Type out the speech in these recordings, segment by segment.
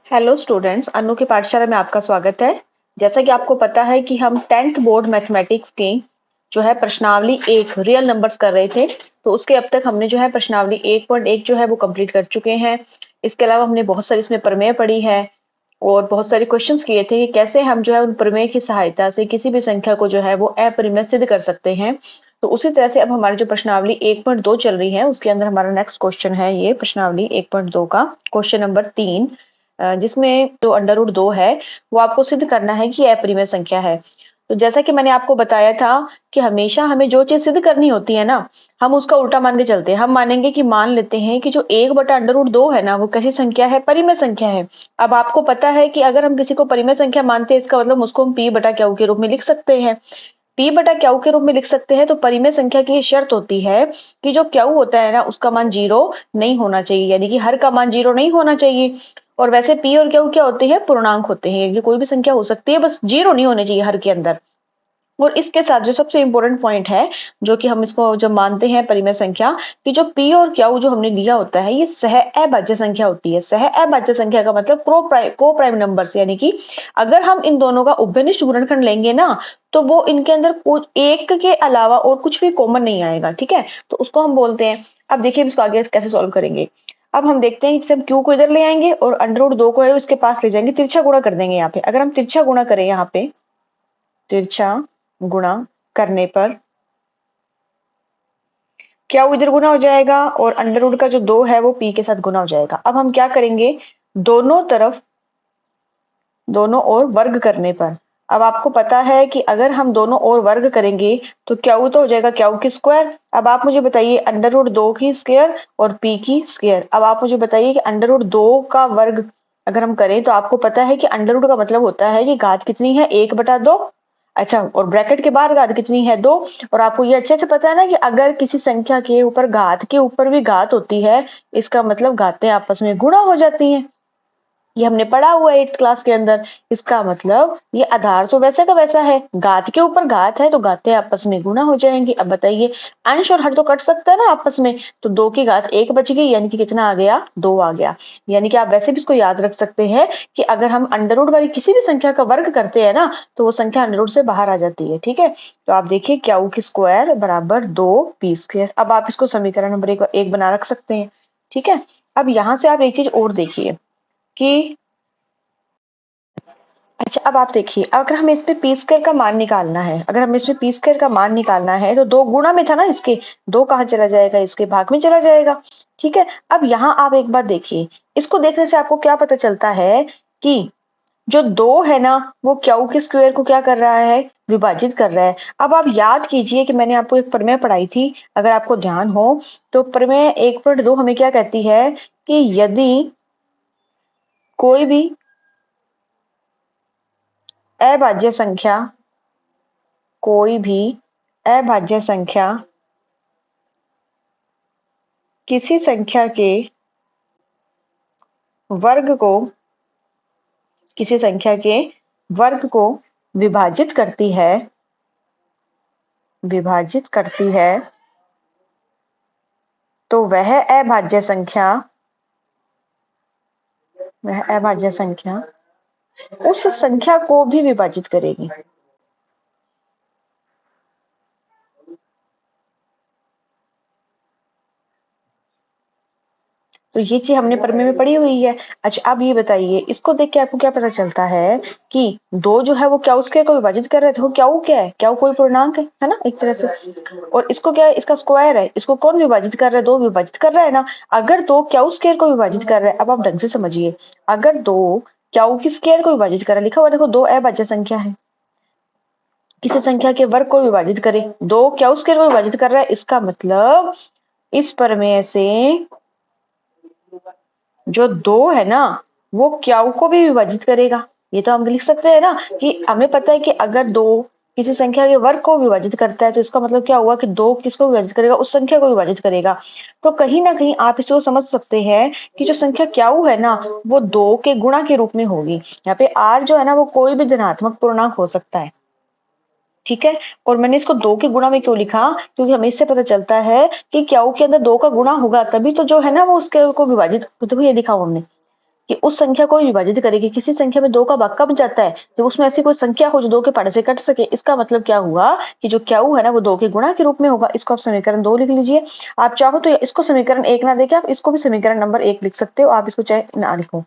Hello students, अनु की पाठशाला में आपका स्वागत है। जैसा कि आपको पता है कि हम 10th बोर्ड मैथमेटिक्स की जो है प्रश्नावली एक रियल नंबर्स कर रहे थे, तो उसके अब तक हमने जो है प्रश्नावली 1.1 जो है वो कंप्लीट कर चुके हैं। इसके अलावा हमने बहुत सारी इसमें प्रमेय पढ़ी है और बहुत सारे क्वेश्चंस किए थे कि कैसे हम जो है उन प्रमेय की सहायता से किसी भी संख्या को जो है वो अपरिमेय सिद्ध कर सकते हैं। तो उसी तरह से अब हमारी जो प्रश्नावली 1.2 चल रही है उसके अंदर हमारा नेक्स्ट क्वेश्चन है ये प्रश्नावली 1.2 का क्वेश्चन नंबर 3, जिसमें जो अंडर रूट 2 है वो आपको सिद्ध करना है कि अपरिमेय संख्या है। तो जैसा कि मैंने आपको बताया था कि हमेशा हमें जो चीज सिद्ध करनी होती है ना, हम उसका उल्टा मान के चलते हैं। हम मानेंगे कि मान लेते हैं कि जो 1/√2 है ना वो कैसी संख्या है, परिमेय संख्या है। अब आपको पता है कि अगर हम किसी को परिमेय संख्या मानते हैं इसका मतलब उसको हम p/q के रूप में लिख सकते हैं। p/q के रूप में लिख सकते हैं तो परिमेय संख्या की शर्त होती है कि जो q होता है ना उसका मान 0 नहीं होना चाहिए, यानी कि हर का मान 0 नहीं होना चाहिए। और वैसे p और q क्या होते हैं, पूर्णांक होते हैं। ये कोई भी संख्या हो सकती है, बस 0 नहीं होने चाहिए हर के अंदर। और इसके साथ जो सबसे इंपॉर्टेंट पॉइंट है, जो कि हम इसको जब मानते हैं परिमेय संख्या, कि जो p और q जो हमने लिया होता है ये सह अभाज्य संख्या होती है। सह अभाज्य संख्या का मतलब को प्राइम नंबर्स, यानी कि अगर हम इन दोनों का उभयनिष्ठ गुणनखंड लेंगे ना तो वो इनके अंदर कुछ एक के अलावा और कुछ भी कॉमन नहीं आएगा। ठीक है, तो उसको हम बोलते हैं। अब देखिए इसको आगे कैसे सॉल्व करेंगे। अब हम देखते हैं कि हम q को इधर ले आएंगे और अंडर रूट 2 को है उसके पास ले जाएंगे, तिरछा गुणा कर देंगे। यहाँ पे अगर हम तिरछा गुणा करें, यहाँ पे तिरछा गुणा करने पर क्या इधर गुना हो जाएगा और अंडर रूट का जो 2 है वो p के साथ गुना हो जाएगा। अब हम क्या करेंगे, दोनों तरफ दोनों ओर वर्ग करने पर, अब आपको पता है कि अगर हम दोनों ओर वर्ग करेंगे तो क्या तो हो जाएगा क्या की स्क्वायर। अब आप मुझे बताइए अंडर रूट 2 की स्क्वायर और p की स्क्वायर। अब आप मुझे बताइए कि अंडर रूट 2 का वर्ग अगर हम करें तो आपको पता है कि अंडर रूट का मतलब होता है कि घात कितनी है, 1/2। अच्छा, और ब्रैकेट के बाहर घात कितनी है, 2। और आपको ये अच्छे से पता है ना कि अगर किसी संख्या के ऊपर घात के ऊपर भी घात होती है, इसका मतलब घातें आपस में गुणा हो जाती हैं। ये हमने पढ़ा हुआ है 8th क्लास के अंदर। इसका मतलब ये आधार तो वैसे का वैसा है, घात के ऊपर घात है तो घातें आपस में गुणा हो जाएंगी। अब बताइए, अंश और हर तो कट सकता है ना आपस में, तो 2 की घात 1 बच गई, यानी कि कितना आ गया, 2 आ गया। यानी कि आप वैसे भी इसको याद रख सकते हैं कि अगर हम अंडर रूट वाली किसी भी संख्या का वर्ग करते हैं ना तो वो संख्या अंडर रूट से बाहर आ जाती है। ठीक है, तो आप देखिए क्यू की स्क्वायर बराबर 2p²। अब आप इसको समीकरण नंबर एक बना रख सकते हैं। ठीक है, अब यहां से आप एक चीज और देखिए कि अच्छा, अब आप देखिए अगर हमें इसमें p² का मान निकालना है, अगर हमें इसमें p² का मान निकालना है तो 2 गुणा में था ना इसके, 2 कहाँ चला जाएगा, इसके भाग में चला जाएगा। ठीक है, अब यहाँ आप एक बात देखिए, इसको देखने से आपको क्या पता चलता है कि जो 2 है ना वो क्यू के स्क्वायर को क्या कर रहा है, विभाजित कर रहा है। अब आप याद कीजिए कि मैंने आपको एक प्रमेय पढ़ाई थी, अगर आपको ध्यान हो तो प्रमेय 1.2 हमें क्या कहती है कि यदि कोई भी अभाज्य संख्या, कोई भी अभाज्य संख्या किसी संख्या के वर्ग को, किसी संख्या के वर्ग को विभाजित करती है, विभाजित करती है, तो वह अभाज्य संख्या, वह अभाज्य संख्या उस संख्या को भी विभाजित करेगी। तो ये चीज हमने प्रमेय में पढ़ी हुई है। अच्छा, अब ये बताइए, इसको देख के आपको क्या पता चलता है कि 2 जो है वो क्या उसके को विभाजित कर रहे थे, वो क्या क्या है, क्या कोई पूर्णांक है ना एक तरह से, और इसको क्या है, इसका स्क्वायर है, इसको कौन विभाजित कर रहा है, 2 विभाजित कर रहा है ना। अगर 2 क्या स्क्वायर को विभाजित कर रहा है, अब आप ढंग से समझिए, अगर 2 क्या की स्क्वायर को विभाजित कर रहा है, लिखा हुआ देखो 2 अभाज्य संख्या है, किसी संख्या के वर्ग को विभाजित करे, 2 क्या स्क्वायर को विभाजित कर रहा है, इसका मतलब इस प्रमेय से जो 2 है ना वो क्या को भी विभाजित करेगा। ये तो हम लिख सकते हैं ना कि हमें पता है कि अगर 2 किसी संख्या के वर्ग को विभाजित करता है तो इसका मतलब क्या हुआ कि 2 किसको विभाजित करेगा, उस संख्या को विभाजित करेगा। तो कहीं ना कहीं आप इसको समझ सकते हैं कि जो संख्या क्या है ना वो 2 के गुणा के रूप में होगी। यहाँ पे r जो है ना वो कोई भी धनात्मक पूर्णांक हो सकता है। ठीक है, और मैंने इसको 2 के गुणा में क्यों लिखा, क्योंकि हमें इससे पता चलता है कि क्या के अंदर 2 का गुणा होगा तभी तो जो है ना वो उसके को विभाजित, देखो ये लिखा हुआ हमने कि उस संख्या को विभाजित करेगी। किसी संख्या में 2 का भाग कब जाता है? जब उसमें ऐसी कोई संख्या हो जो 2 के पहाड़े से कट सके। इसका मतलब क्या हुआ कि जो क्यू है ना वो 2 के गुणा के रूप में होगा। इसको आप समीकरण 2 लिख लीजिए। आप चाहो तो इसको समीकरण 1 ना देके आप इसको भी समीकरण नंबर 1 लिख सकते हो, आप इसको चाहे ना लिखो।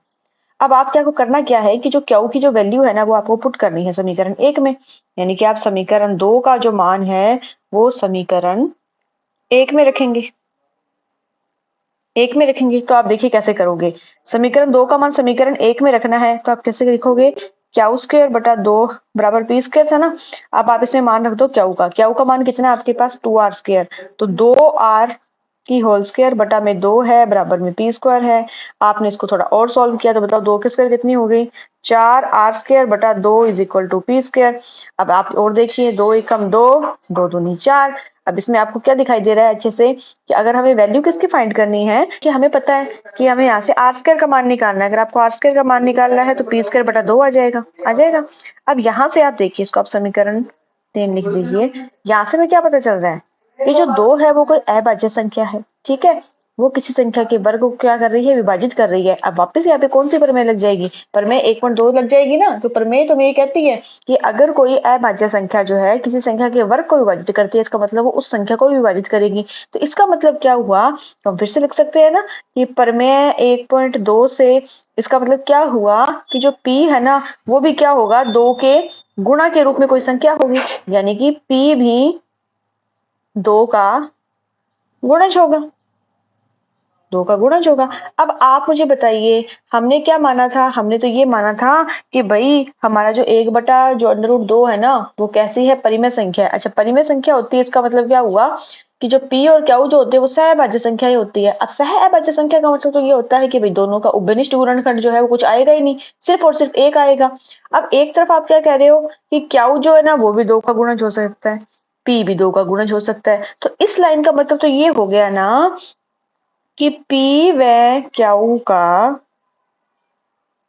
अब आप क्या को करना क्या है कि जो क्यू की जो वैल्यू है ना वो आपको पुट करनी है समीकरण 1 में, यानी कि आप समीकरण 2 का जो मान है वो समीकरण 1 में रखेंगे। 1 में रखेंगे तो आप देखिए कैसे करोगे। समीकरण 2 का मान समीकरण 1 में रखना है तो आप कैसे लिखोगे? क्यू स्क्वायर बटा 2 बराबर पी स्क्वायर था ना। अब आप इसमें मान रख दो क्यू का मान कितना है आपके पास? 2r square. तो 2r की होल स्क्वायर बटा में 2 है बराबर में पी स्क्वायर है। आपने इसको थोड़ा और सॉल्व किया तो बताओ 2 की स्क्वायर कितनी हो गई? 4r स्क्वायर बटा 2 is equal to P square. अब आप और देखिए 2 एकम 2, 2 दूनी 4। अब इसमें आपको क्या दिखाई दे रहा है अच्छे से कि अगर हमें वैल्यू किसकी फाइंड करनी है कि हमें पता है कि हमें यहाँ से आर स्क्वायर का मान निकालना है। अगर आपको आर स्क्वायर का मान निकालना है तो पी स्क्वायर बटा 2 आ जाएगा। अब यहाँ से आप देखिए इसको आप समीकरण 3 लिख दीजिए। यहाँ से हमें क्या पता चल रहा है कि जो 2 है वो कोई अभाज्य संख्या है। ठीक है, वो किसी संख्या के वर्ग को क्या कर रही है? विभाजित कर रही है। अब वापस यहाँ पे कौन सी प्रमेय लग जाएगी? प्रमेय 1.2 लग जाएगी ना। तो प्रमेय तो ये कहती है कि अगर कोई अभाज्य संख्या जो है किसी संख्या के वर्ग को विभाजित करती है, इसका मतलब वो उस संख्या को विभाजित करेगी। तो इसका मतलब क्या हुआ? तो हम फिर से लिख सकते हैं ना कि प्रमेय 1.2 से इसका मतलब क्या हुआ कि जो p है ना वो भी क्या होगा? 2 के गुणा के रूप में कोई संख्या होगी, यानी कि p भी 2 का गुणज होगा। 2 का गुणज होगा। अब आप मुझे बताइए हमने क्या माना था? हमने तो ये माना था कि भाई हमारा जो 1 बटा जो √2 है ना वो कैसी है? परिमेय संख्या है। अच्छा, परिमेय संख्या होती है इसका मतलब क्या हुआ कि जो p और q जो होते हैं वो सहअभाज्य संख्या ही होती है। अब सहअभाज्य संख्या का मतलब तो ये होता है कि भाई दोनों का उभयनिष्ठ गुणनखंड जो है वो कुछ आएगा ही नहीं, सिर्फ और सिर्फ एक आएगा। अब एक तरफ आप क्या कह रहे हो कि q जो है ना वो भी 2 का गुणज हो सकता है, p भी 2 का गुणज हो सकता है। तो इस लाइन का मतलब तो ये हो गया ना कि p व q का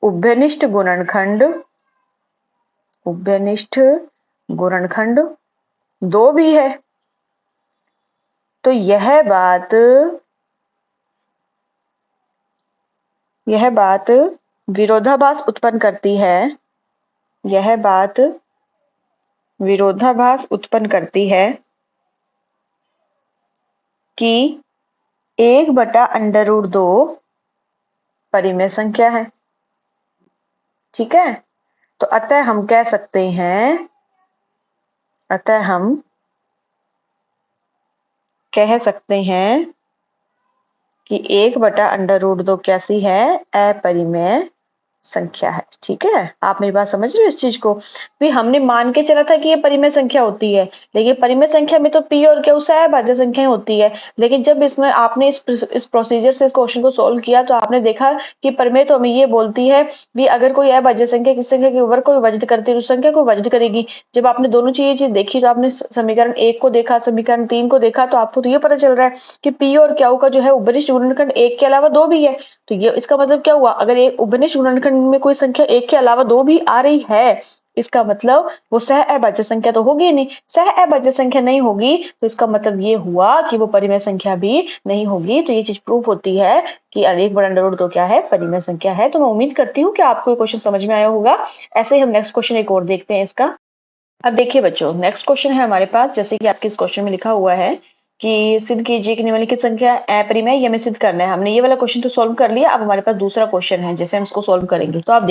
उभयनिष्ठ गुणनखंड 2 भी है। तो यह बात विरोधाभास उत्पन्न करती है। यह बात विरोधाभास उत्पन्न करती है कि 1/√2 परिमेय संख्या है। ठीक है, तो अतः हम कह सकते हैं कि 1/√2 कैसी है? अपरिमेय संख्या है। ठीक है, आप मेरी बात समझ रहे हो इस चीज को? भी हमने मान के चला था कि ये परिमेय संख्या होती है, लेकिन परिमेय संख्या में तो p और q सहअभाज्य संख्याएं होती है। लेकिन जब इसमें आपने इस प्रोसीजर से इस क्वेश्चन को सोल्व किया तो आपने देखा कि परिमेय तो हमें ये बोलती है भी अगर कोई अभाज्य संख्या किसी संख्या के वर्ग को विभाजित करती है तो उस संख्या को विभाजित करेगी। जब आपने दोनों चीज देखी तो आपने समीकरण 1 को देखा, समीकरण 3 को देखा, तो आपको तो ये पता चल रहा है कि p और q का जो है उभयनिष्ठ गुणनखंड 1 के अलावा 2 भी है। तो ये इसका मतलब क्या हुआ? अगर एक उभयनिष्ठ गुणनखंड में कोई संख्या 1 के अलावा 2 भी आ रही है, इसका मतलब वो सहअभाज्य संख्या तो होगी नहीं। सहअभाज्य संख्या नहीं होगी तो इसका मतलब ये हुआ कि वो परिमेय संख्या भी नहीं होगी। तो ये चीज प्रूफ होती है कि 1/√2 क्या है? परिमेय संख्या है। तो मैं उम्मीद करती हूँ कि आपको ये क्वेश्चन समझ में आया होगा। ऐसे ही हम नेक्स्ट क्वेश्चन एक और देखते हैं इसका। अब देखिए बच्चों, नेक्स्ट क्वेश्चन है हमारे पास, जैसे कि आपके इस क्वेश्चन में लिखा हुआ है कि सिद्ध कीजिए कि निम्नलिखित संख्या अपरिमेय, ये हमें सिद्ध करना है। हमने ये वाला क्वेश्चन तो सॉल्व कर लिया। अब हमारे पास दूसरा क्वेश्चन है जैसे हम इसको सॉल्व करेंगे। तो आप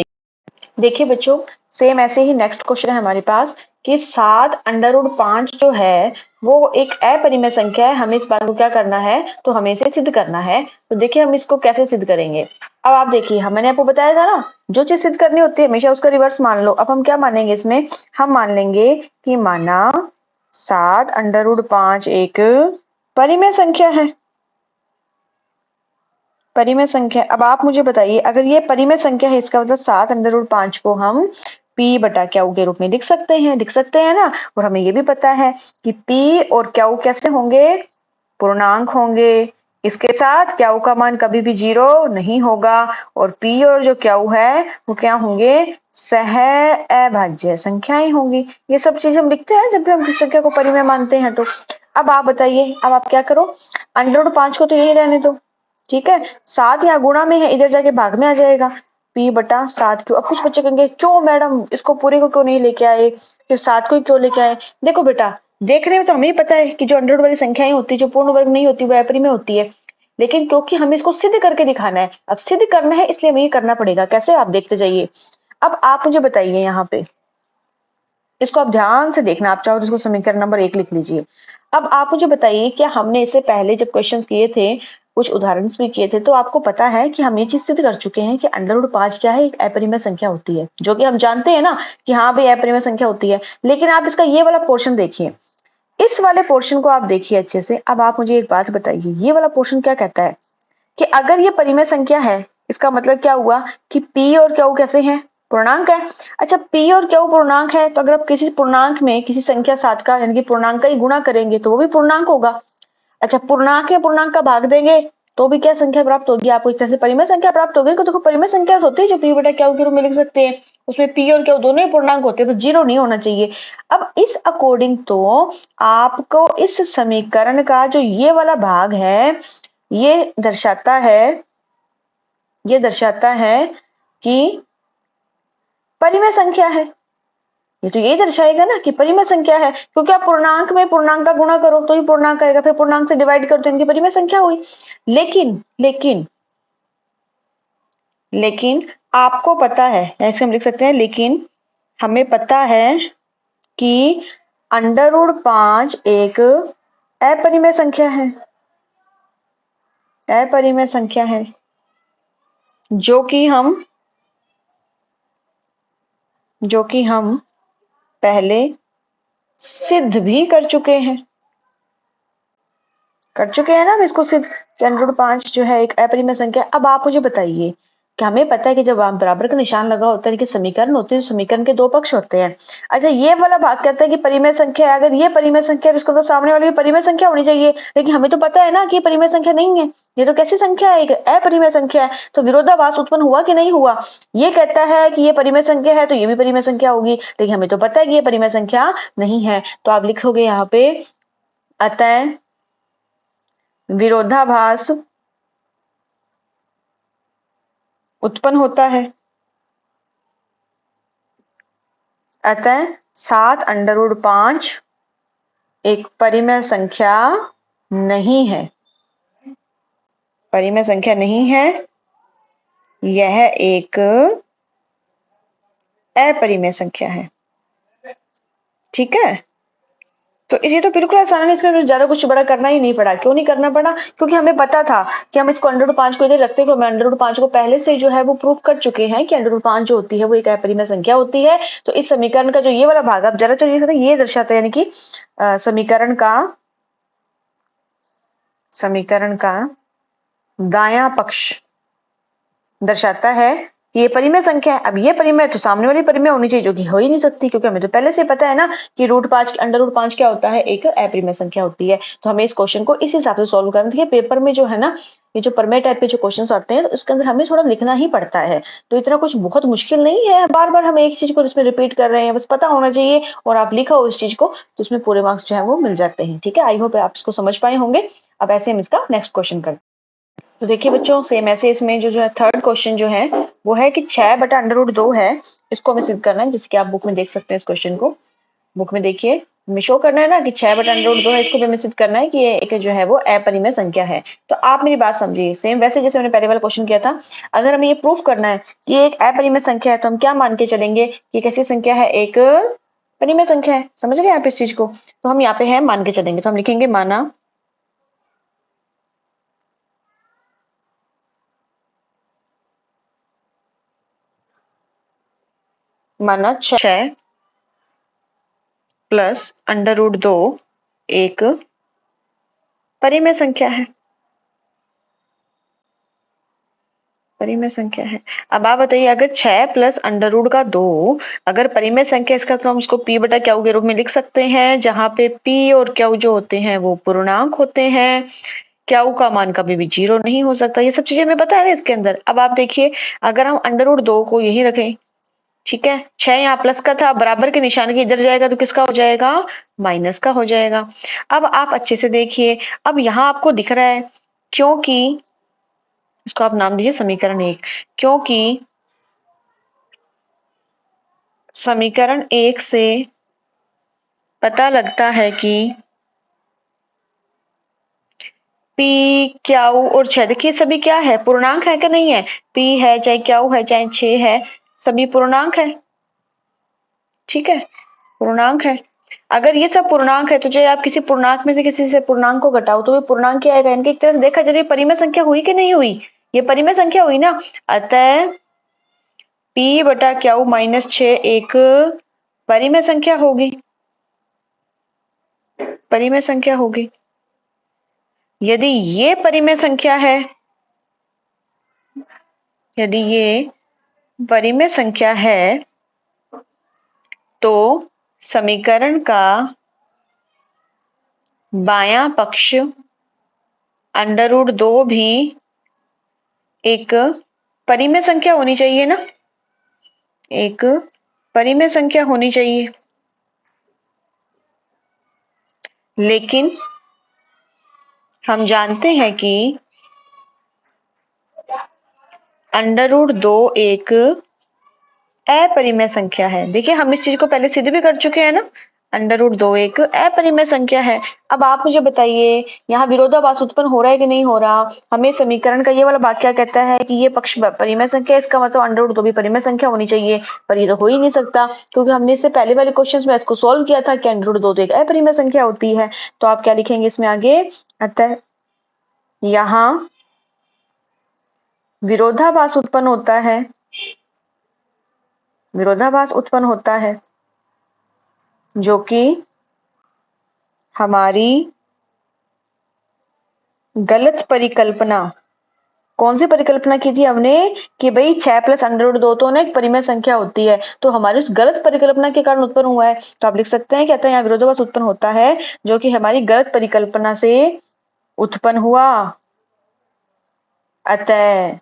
देखिए बच्चों, सेम ऐसे ही नेक्स्ट क्वेश्चन है हमारे पास कि 7√5 जो है वो एक अपरिमेय संख्या है। हमें इस बात को क्या करना है? तो हमें इसे सिद्ध करना है। तो देखिए हम इसको कैसे सिद्ध करेंगे। अब आप देखिए, मैंने आपको बताया था ना जो चीज सिद्ध करनी होती है हमेशा उसका रिवर्स मान लो। अब हम क्या मानेंगे इसमें? हम मान लेंगे कि माना 7√5 एक परिमेय संख्या है। परिमेय संख्या। अब आप मुझे बताइए अगर ये परिमेय संख्या है इसका मतलब 7√5 को हम p बटा q के रूप में लिख सकते हैं ना। और हमें ये भी पता है कि p और q कैसे होंगे? पूर्णांक होंगे। इसके साथ q का मान कभी भी 0 नहीं होगा और p और जो q है वो क्या होंगे? सहअभाज्य संख्याएं होंगी। ये सब चीज हम लिखते हैं जब भी हम किसी संख्या को परिमेय मानते हैं। तो अब आप बताइए, अब आप क्या करो, √5 को तो यही रहने दो। ठीक है, 7 यहाँ गुणा में है, इधर जाके भाग में आ जाएगा। P/7Q। अब कुछ बच्चे कहेंगे क्यों मैडम इसको पूरे को क्यों नहीं लेके आए, सिर्फ 7 को ही क्यों लेके आए? देखो बेटा, देखने में तो हमें ही पता है कि जो अंडर रूट वाली संख्याएं होती है, जो पूर्ण वर्ग नहीं होती, वो अपरिमेय होती है, लेकिन क्योंकि हमें इसको सिद्ध करके दिखाना है, अब सिद्ध करना है इसलिए हमें ये करना पड़ेगा। कैसे, आप देखते जाइए। अब आप मुझे बताइए, यहाँ पे इसको आप ध्यान से देखना, आप चाहो तो इसको समीकरण नंबर 1 लिख लीजिए। अब आप मुझे बताइए, क्या हमने इससे पहले जब क्वेश्चंस किए थे, कुछ उदाहरण भी किए थे, तो आपको पता है कि हम ये चीज सिद्ध कर चुके हैं कि अंडर रूट 5 क्या है, एक अपरिमेय संख्या होती है, जो कि हम जानते हैं ना कि हाँ भाई अपरिमेय संख्या होती है। लेकिन आप इसका ये वाला पोर्शन देखिए, इस वाले पोर्शन को आप देखिए अच्छे से। अब आप मुझे एक बात बताइए, ये वाला पोर्शन क्या कहता है कि अगर ये परिमेय संख्या है, इसका मतलब क्या हुआ कि P और Q कैसे हैं, पूर्णांक है। अच्छा, P और Q पूर्णांक है, तो अगर आप किसी पूर्णांक में किसी संख्या 7 का यानी कि पूर्णांक का ही गुणा करेंगे तो वो भी पूर्णांक होगा। अच्छा, पूर्णांक में पूर्णांक का भाग देंगे तो भी क्या संख्या प्राप्त होगी, आपको एक तरह से परिमेय संख्या प्राप्त होगी। तो देखो, परिमेय संख्या होती है जो P/Q के रूप में लिख सकते हैं, उसमें P और Q दोनों ही पूर्णांक होते हैं, बस जीरो नहीं होना चाहिए। अब इस अकॉर्डिंग तो आपको इस समीकरण का जो ये वाला भाग है, ये दर्शाता है कि परिमेय संख्या है। ये तो यही दर्शाएगा ना कि परिमेय संख्या है, क्योंकि आप पूर्णांक में पूर्णांक का गुणा करो तो ही पूर्णांक आएगा, फिर पूर्णांक से डिवाइड करो तो इनकी परिमेय संख्या हुई। लेकिन लेकिन लेकिन आपको पता है, ऐसे हम लिख सकते हैं, लेकिन हमें पता है कि अंडर रूट 5 एक अपरिमेय संख्या है, अपरिमेय संख्या है, जो कि हम पहले सिद्ध भी कर चुके हैं ना हम इसको सिद्ध कि अंडर रूट 5 जो है एक अपरिमेय संख्या। अब आप मुझे बताइए कि हमें पता है कि जब बराबर का निशान लगा होता है कि समीकरण होते हैं, समीकरण के दो पक्ष होते हैं। अच्छा, ये वाला भाग कहता है कि परिमेय संख्या है, अगर ये परिमेय संख्या है इसको तो सामने वाली परिमेय संख्या होनी चाहिए, लेकिन हमें तो पता है ना कि ये परिमेय संख्या नहीं है, ये तो कैसी संख्या है, एक अपरिमेय संख्या है। तो विरोधाभास उत्पन्न हुआ कि नहीं हुआ? ये कहता है कि ये परिमेय संख्या है तो ये भी परिमेय संख्या होगी, लेकिन हमें तो पता है कि ये परिमेय संख्या नहीं है। तो आप लिखोगे यहाँ पे, अतः विरोधाभास उत्पन्न होता है, अतः 7 अंडर रूट 5 एक परिमेय संख्या नहीं है, परिमेय संख्या नहीं है, यह एक अपरिमेय संख्या है। ठीक है, तो ये तो बिल्कुल आसान है, इसमें ज्यादा कुछ बड़ा करना ही नहीं पड़ा। क्यों नहीं करना पड़ा? क्योंकि हमें पता था कि हम इसको अंडर रूट 5 को इधर रखते हैं, अंडर रूट 5 को पहले से जो है वो प्रूव कर चुके हैं कि अंडर रूट 5 जो होती है वो एक अपरिमेय संख्या होती है। तो इस समीकरण का जो ये वाला भाग, आप जरा चलिए, ये दर्शाता है यानी कि समीकरण का दायां पक्ष दर्शाता है कि ये परिमेय संख्या है। अब ये परिमेय तो सामने वाली परिमेय होनी चाहिए, जो कि हो ही नहीं सकती, क्योंकि हमें तो पहले से पता है ना कि अंडर रूट 5 क्या होता है, एक अपरिमेय संख्या होती है। तो हमें इस क्वेश्चन को इस हिसाब से सॉल्व करना है। पेपर में जो है ना, ये जो प्रमेय टाइप के जो क्वेश्चन आते हैं, तो इसके अंदर हमें थोड़ा लिखना ही पड़ता है। तो इतना कुछ बहुत मुश्किल नहीं है, बार बार हम एक चीज को इसमें रिपीट कर रहे हैं, बस पता होना चाहिए और आप लिखो उस चीज को, तो उसमें पूरे मार्क्स जो है वो मिल जाते हैं। ठीक है, आई होप आप इसको समझ पाए होंगे। अब ऐसे हम इसका नेक्स्ट क्वेश्चन करते हैं। तो देखिए बच्चों, सेम ऐसे इसमें जो है थर्ड क्वेश्चन जो है वो है कि 6 बटा अंडर रूट 2 है, इसको हमें सिद्ध करना है। जैसे कि आप बुक में देख सकते हैं, इस क्वेश्चन को बुक में देखिए, हमें शो करना है ना कि 6 बटा अंडर रूट 2 है, इसको भी हमें सिद्ध करना है कि ये एक जो है वो अपरिमेय संख्या है। तो आप मेरी बात समझिए, सेम वैसे जैसे मैंने पहले वाला क्वेश्चन किया था, अगर हमें ये प्रूफ करना है कि ये एक अपरिमेय संख्या है, तो हम क्या मान के चलेंगे कि कैसी संख्या है, एक परिमेय संख्या है। समझ गए आप इस चीज को? तो हम यहाँ पे है मान के चलेंगे, तो हम लिखेंगे माना 6 प्लस अंडर रूट 2 एक परिमेय संख्या है, परिमेय संख्या है। अब आप बताइए, अगर 6 प्लस अंडर रूट का 2 अगर परिमेय संख्या, इसका तो हम इसको P बटा Q के रूप में लिख सकते हैं, जहां पे P और Q जो होते हैं वो पूर्णांक होते हैं, Q का मान कभी भी 0 नहीं हो सकता। ये सब चीजें हमें पता है इसके अंदर। अब आप देखिए, अगर हम अंडर रूट 2 को यही रखें, ठीक है, 6 यहाँ प्लस का था, बराबर के निशान के इधर जाएगा तो किसका हो जाएगा, माइनस का हो जाएगा। अब आप अच्छे से देखिए, अब यहाँ आपको दिख रहा है, क्योंकि इसको आप नाम दीजिए समीकरण 1, क्योंकि समीकरण 1 से पता लगता है कि P, Q और 6, देखिए सभी क्या है, पूर्णांक है कि नहीं है। P है, चाहे Q है, चाहे 6 है, सभी पूर्णांक है। ठीक है, पूर्णांक है। अगर ये सब पूर्णांक है तो चाहे आप किसी पूर्णांक में से किसी से पूर्णांक को घटाओ तो वो पूर्णांक क्या आएगा। इनके एक तरह से देखा जाए परिमेय संख्या हुई कि नहीं हुई, ये परिमेय संख्या हुई ना। अतः P बटा Q माइनस 6 एक परिमेय संख्या होगी, परिमेय संख्या होगी। यदि ये परिमेय संख्या है, यदि ये परिमेय संख्या है तो समीकरण का बायां पक्ष √2 भी एक परिमेय संख्या होनी चाहिए ना, एक परिमेय संख्या होनी चाहिए। लेकिन हम जानते हैं कि √2 एक अपरिमेय संख्या है। देखिए हम इस चीज को पहले सिद्ध भी कर चुके हैं ना, √2 एक अपरिमेय संख्या है। अब आप मुझे बताइए यहाँ विरोधाभास उत्पन्न हो रहा है कि नहीं हो रहा। हमें समीकरण का ये वाला भाग क्या कहता है कि ये पक्ष परिमेय संख्या है, इसका मतलब √2 भी परिमेय संख्या होनी चाहिए। पर ये तो हो ही नहीं सकता क्योंकि हमने इससे पहले वाले क्वेश्चन में इसको सोल्व किया था कि √2 तो एक अपरिमेय संख्या होती है। तो आप क्या लिखेंगे इसमें आगे, अतः यहाँ विरोधाभास उत्पन्न होता है, विरोधाभास उत्पन्न होता है जो कि हमारी गलत परिकल्पना, कौन सी परिकल्पना की थी हमने कि भाई 6 + √2 तो ना एक परिमेय संख्या होती है, तो हमारी उस गलत परिकल्पना के कारण उत्पन्न हुआ है। तो आप लिख सकते हैं कहते हैं यहाँ विरोधाभास उत्पन्न होता है जो कि हमारी गलत परिकल्पना से उत्पन्न हुआ। अतः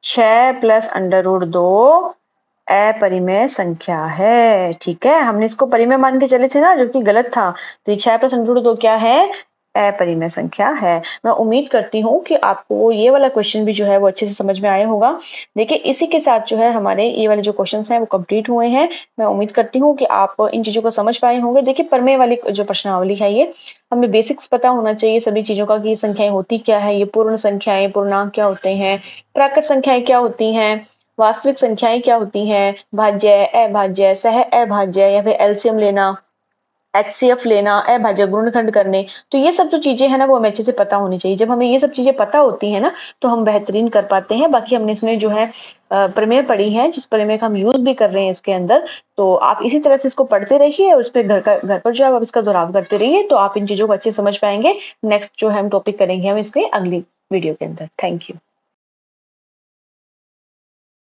6 + √2 अपरिमेय संख्या है। ठीक है, हमने इसको परिमेय मान के चले थे ना, जो कि गलत था। तो ये 6 + √2 क्या है, अपरिमेय संख्या है। मैं उम्मीद करती हूँ कि आपको ये वाला क्वेश्चन भी जो है वो अच्छे से समझ में आया होगा। देखिए इसी के साथ जो है हमारे ये वाले जो क्वेश्चंस हैं वो कंप्लीट हुए हैं। मैं उम्मीद करती हूँ कि आप इन चीजों को समझ पाए होंगे। देखिए प्रमेय वाली जो प्रश्नावली है ये हमें बेसिक्स पता होना चाहिए सभी चीजों का, कि संख्याएं होती क्या है, ये पूर्ण संख्याएं, पूर्णांक क्या होते हैं, प्राकृत संख्याएं क्या होती हैं, वास्तविक संख्याएं क्या होती हैं, भाज्य, अभाज्य, सह अभाज्य या फिर एलसीएम लेना, HCF लेना, अभाज्य गुणनखंड करने। तो ये सब जो चीजें हैं ना वो हमें अच्छे से पता होनी चाहिए। जब हमें ये सब चीजें पता होती है ना तो हम बेहतरीन कर पाते हैं। बाकी हमने इसमें जो है प्रमेय पढ़ी है, जिस प्रमेय का हम यूज भी कर रहे हैं इसके अंदर। तो आप इसी तरह से इसको पढ़ते रहिए और उस पर घर पर जो है आप इसका दोहराव करते रहिए, तो आप इन चीजों को अच्छे समझ पाएंगे। नेक्स्ट जो है हम टॉपिक करेंगे हम इसके अगली वीडियो के अंदर। Thank you.